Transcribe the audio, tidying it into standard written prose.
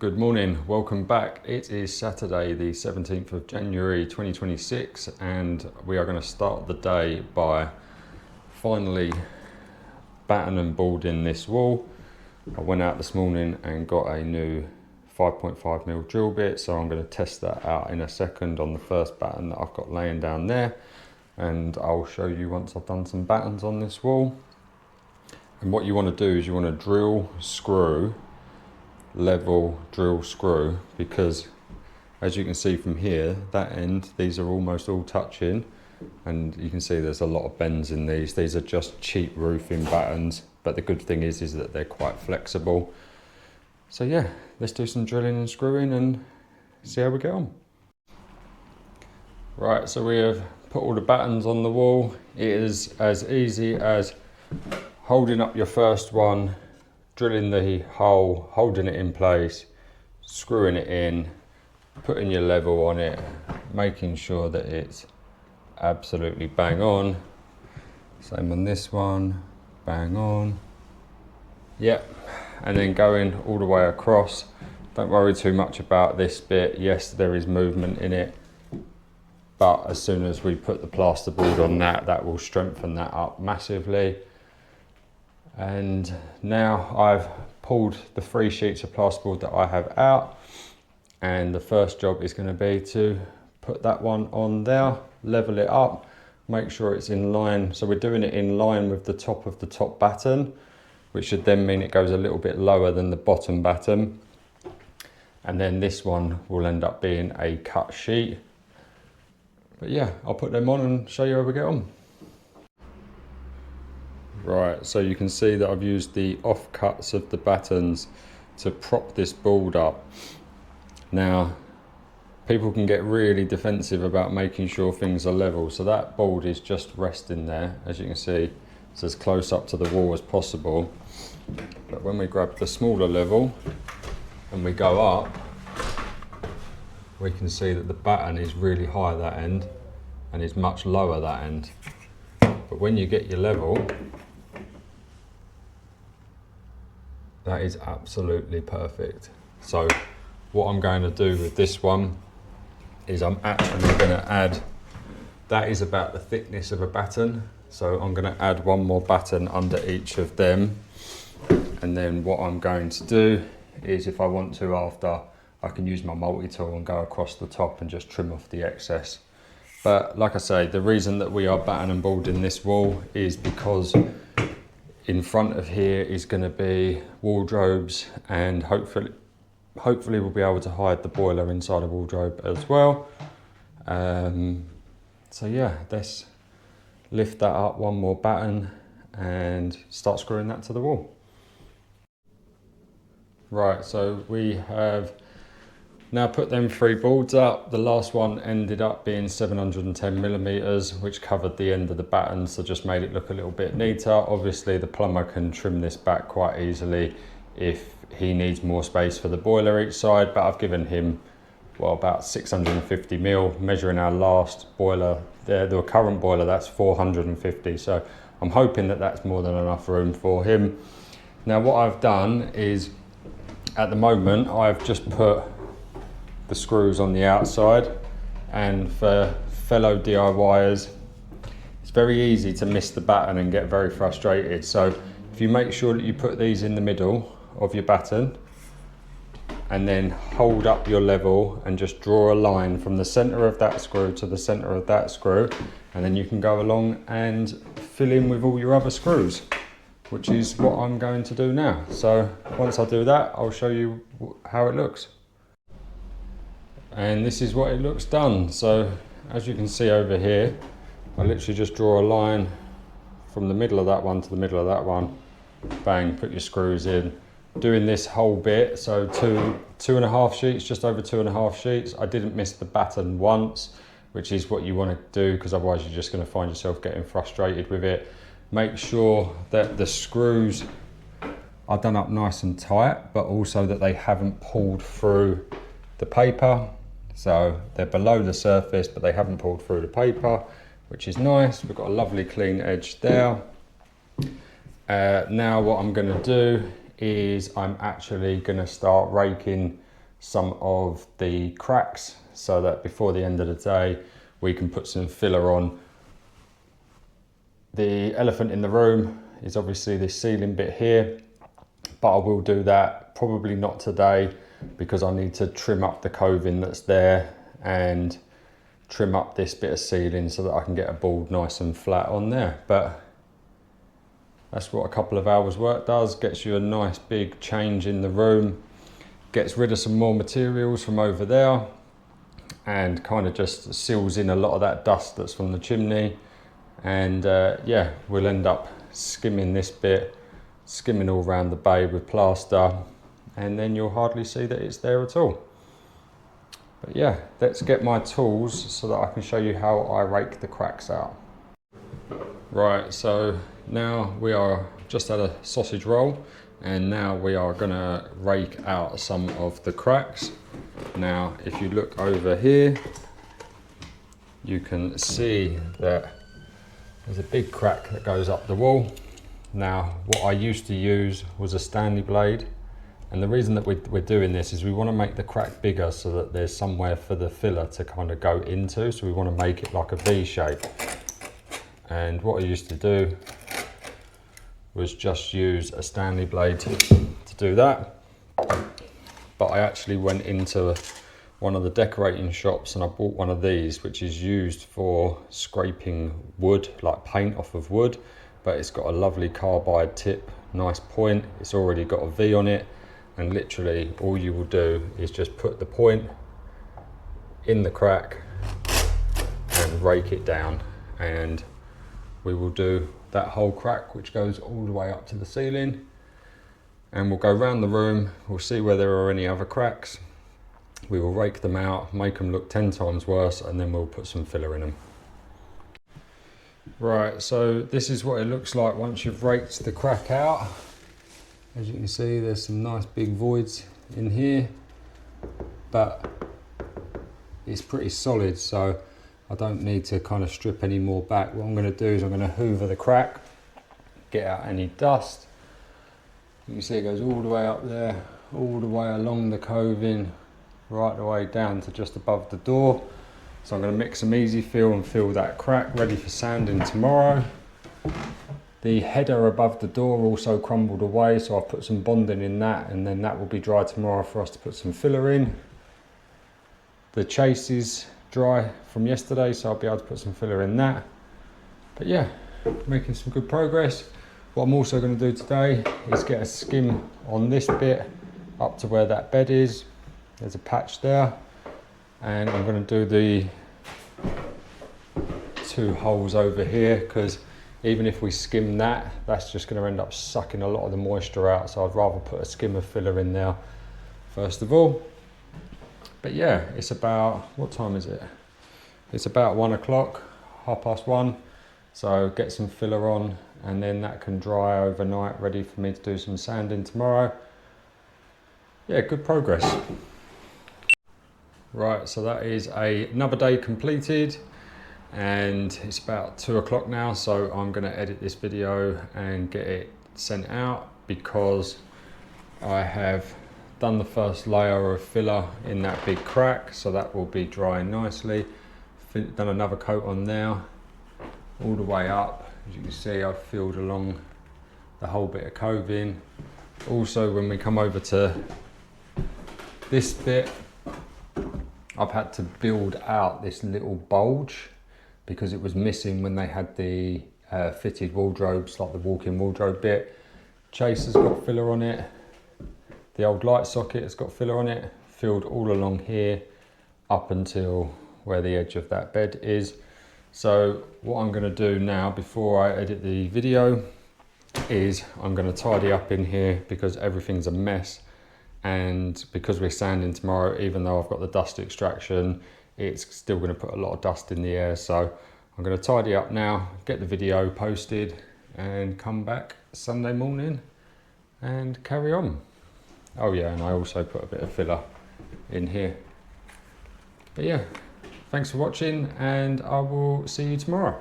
Good morning, welcome back. It is Saturday the 17th of January 2026 and we are going to start the day by finally battening and boarding this wall. I went out this morning and got a new 5.5mm drill bit, so I'm going to test that out in a second on the first batten that I've got laying down there, and I'll show you once I've done some battens on this wall. And what you want to do is you want to drill, screw, level, drill, screw, because as you can see from here, that end, these are almost all touching, and you can see there's a lot of bends in these. These are just cheap roofing battens, but the good thing is that they're quite flexible. So yeah, let's do some drilling and screwing and see how we get on. Right, so we have put all the battens on the wall. It is as easy as holding up your first one, drilling the hole, holding it in place, screwing it in, putting your level on it, making sure that it's absolutely bang on. Same on this one, bang on. Yep, and then going all the way across. Don't worry too much about this bit. Yes, there is movement in it, but as soon as we put the plasterboard on that, that will strengthen that up massively. And now I've pulled the 3 sheets of plasterboard that I have out, and the first job is going to be to put that one on there, level it up, make sure it's in line. So we're doing it in line with the top of the top batten, which should then mean it goes a little bit lower than the bottom batten. And then this one will end up being a cut sheet. But yeah, I'll put them on and show you how we get on. Right, so you can see that I've used the offcuts of the battens to prop this board up. Now, people can get really defensive about making sure things are level, so that board is just resting there, as you can see. It's as close up to the wall as possible. But when we grab the smaller level and we go up, we can see that the batten is really high that end and is much lower that end. But when you get your level, that is absolutely perfect. So what I'm going to do with this one is I'm actually going to add, that is about the thickness of a batten. So I'm going to add one more batten under each of them. And then what I'm going to do is, if I want to after, I can use my multi-tool and go across the top and just trim off the excess. But like I say, the reason that we are battening and boarding this wall is because in front of here is going to be wardrobes, and hopefully we'll be able to hide the boiler inside a wardrobe as well. So yeah, let's lift that up one more batten and start screwing that to the wall. Right, so we have now put them 3 boards up. The last one ended up being 710mm, which covered the end of the batten, so just made it look a little bit neater. Obviously the plumber can trim this back quite easily if he needs more space for the boiler each side, but I've given him, well, about 650mm, measuring our last boiler, the current boiler, that's 450, so I'm hoping that that's more than enough room for him. Now what I've done is, at the moment, I've just put the screws on the outside, and for fellow DIYers, it's very easy to miss the batten and get very frustrated. So if you make sure that you put these in the middle of your batten and then hold up your level and just draw a line from the center of that screw to the center of that screw, and then you can go along and fill in with all your other screws, which is what I'm going to do now. So once I do that, I'll show you how it looks. And this is what it looks done. So as you can see over here, I literally just draw a line from the middle of that one to the middle of that one. Bang, put your screws in. Doing this whole bit, so 2.5 sheets, just over 2.5 sheets. I didn't miss the batten once, which is what you want to do, because otherwise you're just going to find yourself getting frustrated with it. Make sure that the screws are done up nice and tight, but also that they haven't pulled through the paper. So they're below the surface, but they haven't pulled through the paper, which is nice. We've got a lovely clean edge there. Now what I'm going to do is I'm actually going to start raking some of the cracks so that before the end of the day we can put some filler on. The elephant in the room is obviously this ceiling bit here, but I will do that probably not today because I need to trim up the coving that's there and trim up this bit of ceiling so that I can get a board nice and flat on there. But that's what a couple of hours work does, gets you a nice big change in the room, gets rid of some more materials from over there and kind of just seals in a lot of that dust that's from the chimney. And yeah, we'll end up skimming this bit, skimming all around the bay with plaster, and then you'll hardly see that it's there at all. But yeah, let's get my tools so that I can show you how I rake the cracks out. Right, so now we are just at a sausage roll, and now we are gonna rake out some of the cracks. Now, if you look over here, you can see that there's a big crack that goes up the wall. Now, what I used to use was a Stanley blade. And the reason that we're doing this is we want to make the crack bigger so that there's somewhere for the filler to kind of go into. So we want to make it like a V shape. And what I used to do was just use a Stanley blade to do that. But I actually went into one of the decorating shops and I bought one of these, which is used for scraping wood, like paint off of wood. But it's got a lovely carbide tip, nice point. It's already got a V on it. And literally all you will do is just put the point in the crack and rake it down. And we will do that whole crack, which goes all the way up to the ceiling. And we'll go around the room, we'll see where there are any other cracks. We will rake them out, make them look 10 times worse, and then we'll put some filler in them. Right, so this is what it looks like once you've raked the crack out. As you can see, there's some nice big voids in here, but it's pretty solid, so I don't need to kind of strip any more back. What I'm going to do is I'm going to hoover the crack, get out any dust. You can see it goes all the way up there, all the way along the coving, right the way down to just above the door. So I'm going to mix some easy fill and fill that crack, ready for sanding tomorrow. The header above the door also crumbled away, so I've put some bonding in that, and then that will be dry tomorrow for us to put some filler in. The chase is dry from yesterday, so I'll be able to put some filler in that. But yeah, making some good progress. What I'm also going to do today is get a skim on this bit up to where that bed is. There's a patch there, and I'm going to do the 2 holes over here, because even if we skim that, that's just going to end up sucking a lot of the moisture out. So I'd rather put a skim of filler in there first of all. But yeah, it's about, what time is it? It's about 1 o'clock, 1:30. So get some filler on, and then that can dry overnight, ready for me to do some sanding tomorrow. Yeah, good progress. Right, so that is another day completed. And it's about 2 o'clock now, so I'm going to edit this video and get it sent out, because I have done the first layer of filler in that big crack, so that will be drying nicely. Done another coat on there all the way up. As you can see, I've filled along the whole bit of coving. Also, when we come over to this bit, I've had to build out this little bulge because it was missing when they had the fitted wardrobes, like the walk-in wardrobe bit. Chase has got filler on it. The old light socket has got filler on it, filled all along here up until where the edge of that bed is. So what I'm going to do now, before I edit the video, is I'm going to tidy up in here because everything's a mess. And because we're sanding tomorrow, even though I've got the dust extraction, it's still going to put a lot of dust in the air. So I'm going to tidy up now, get the video posted, and come back Sunday morning and carry on. Oh yeah, and I also put a bit of filler in here. But yeah, thanks for watching, and I will see you tomorrow.